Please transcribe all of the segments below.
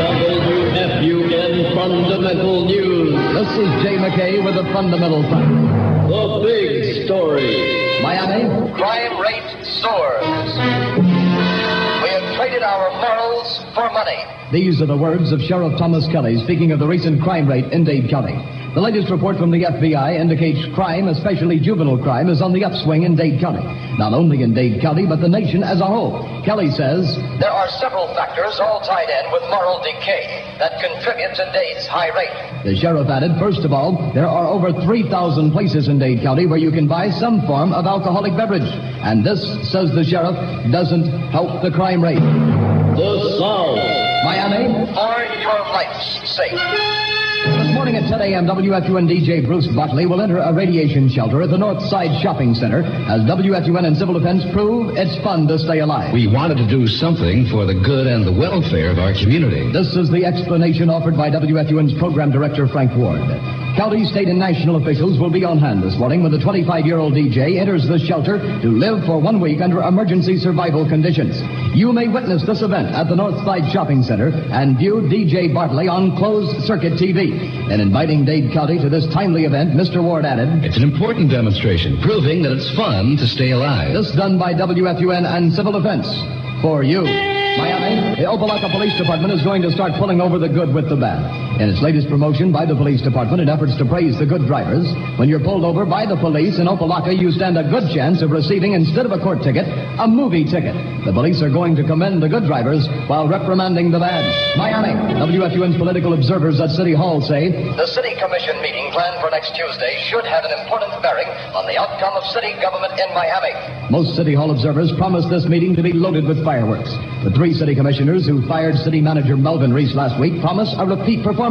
WFUN Fundamental News. This is Jay McKay with the fundamental fact. The big story. Miami. Crime rate soars. We have traded our morals for money. These are the words of Sheriff Thomas Kelly speaking of the recent crime rate in Dade County. The latest report from the FBI indicates crime, especially juvenile crime, is on the upswing in Dade County. Not only in Dade County, but the nation as a whole. Kelly says, there are several factors all tied in with moral decay that contribute to Dade's high rate. The sheriff added, first of all, there are over 3,000 places in Dade County where you can buy some form of alcoholic beverage. And this, says the sheriff, doesn't help the crime rate. The South. Miami. For your life's sake. This morning at 10 a.m., WFUN DJ Bruce Buckley will enter a radiation shelter at the North Side Shopping Center as WFUN and Civil Defense prove it's fun to stay alive. We wanted to do something for the good and the welfare of our community. This is the explanation offered by WFUN's program director, Frank Ward. County, state, and national officials will be on hand this morning when the 25-year-old DJ enters the shelter to live for 1 week under emergency survival conditions. You may witness this event at the North Side Shopping Center and view DJ Bartley on closed-circuit TV. In inviting Dade County to this timely event, Mr. Ward added, it's an important demonstration, proving that it's fun to stay alive. This done by WFUN and Civil Defense. For you. Miami, the Opelika Police Department is going to start pulling over the good with the bad. In its latest promotion by the police department in efforts to praise the good drivers, when you're pulled over by the police in Opelika, you stand a good chance of receiving, instead of a court ticket, a movie ticket. The police are going to commend the good drivers while reprimanding the bad. Miami, WFUN's political observers at City Hall say, the City Commission meeting planned for next Tuesday should have an important bearing on the outcome of city government in Miami. Most City Hall observers promised this meeting to be loaded with fireworks. The three city commissioners who fired city manager Melvin Reese last week promise a repeat performance.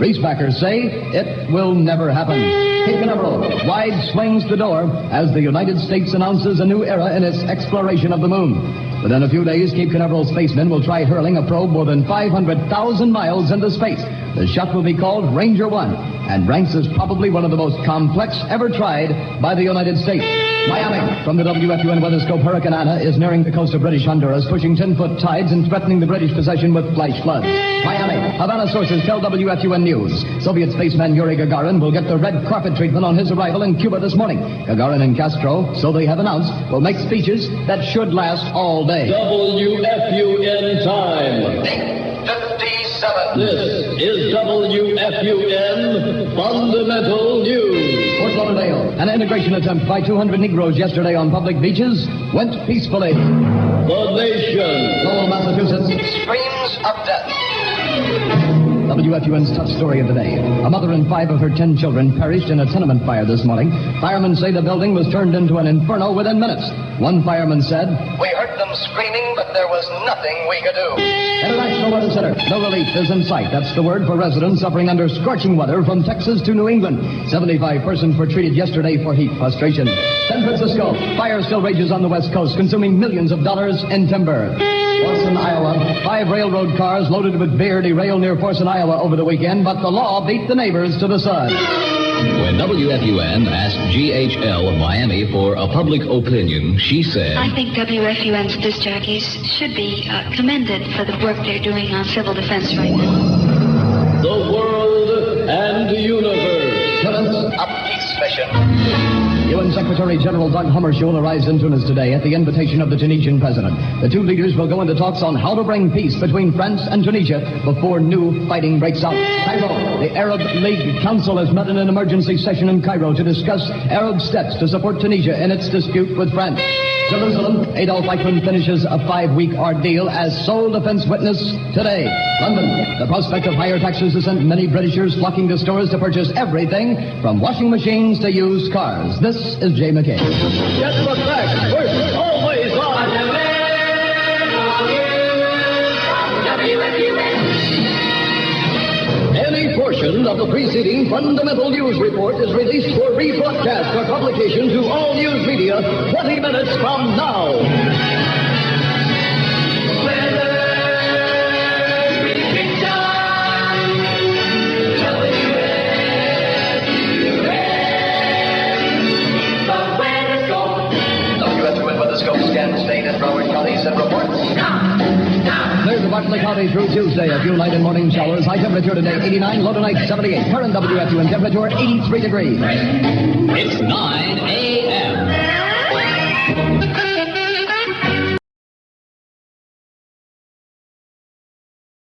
Reese backers say it will never happen. Cape Canaveral, wide swings the door as the United States announces a new era in its exploration of the moon. Within a few days, Cape Canaveral spacemen will try hurling a probe more than 500,000 miles into space. The shot will be called Ranger 1 and ranks as probably one of the most complex ever tried by the United States. Miami, from the WFUN Weatherscope, Hurricane Anna is nearing the coast of British Honduras, pushing 10-foot tides and threatening the British possession with flash floods. Miami, Havana sources tell WFUN News Soviet spaceman Yuri Gagarin will get the red carpet treatment on his arrival in Cuba this morning. Gagarin and Castro, so they have announced, will make speeches that should last all day. WFUN time. 57. This is WFUN Fundamental News. Fort Lauderdale, an integration attempt by 200 Negroes yesterday on public beaches went peacefully. The Nation. Lowell, Massachusetts. Screams of death. WFUN's tough story of the day. A mother and 5 of her 10 children perished in a tenement fire this morning. Firemen say the building was turned into an inferno within minutes. One fireman said, we heard them screaming, but there was nothing we could do. International Weather Center. No relief is in sight. That's the word for residents suffering under scorching weather from Texas to New England. 75 persons were treated yesterday for heat frustration. San Francisco. Fire still rages on the West Coast, consuming millions of dollars in timber. Forson, Iowa. 5 railroad cars loaded with beer derailed near Forson, Iowa over the weekend, but the law beat the neighbors to the sun. When WFUN asked GHL of Miami for a public opinion, she said, I think WFUN's disc jockeys should be commended for the work they're doing on civil defense right now. The world and the universe. A peace mission. UN Secretary General Doug Hammarskjöld arrives in Tunis today at the invitation of the Tunisian president. The two leaders will go into talks on how to bring peace between France and Tunisia before new fighting breaks out. Cairo, the Arab League Council has met in an emergency session in Cairo to discuss Arab steps to support Tunisia in its dispute with France. Jerusalem, Adolf Eichmann finishes a 5-week ordeal as sole defense witness today. London, the prospect of higher taxes has sent many Britishers flocking to stores to purchase everything from washing machines to used cars. This is Jay McKay. Get the facts first, always on Any portion of the preceding fundamental news report is released for rebroadcast or publication to all news media 20 minutes from now. WFUN Weatherscope scans state and Broward counties and reports. There's the partly cloudy through Tuesday. A few light and morning showers. High temperature today 89, low tonight 78. Current WFUN temperature 83 degrees. It's 9.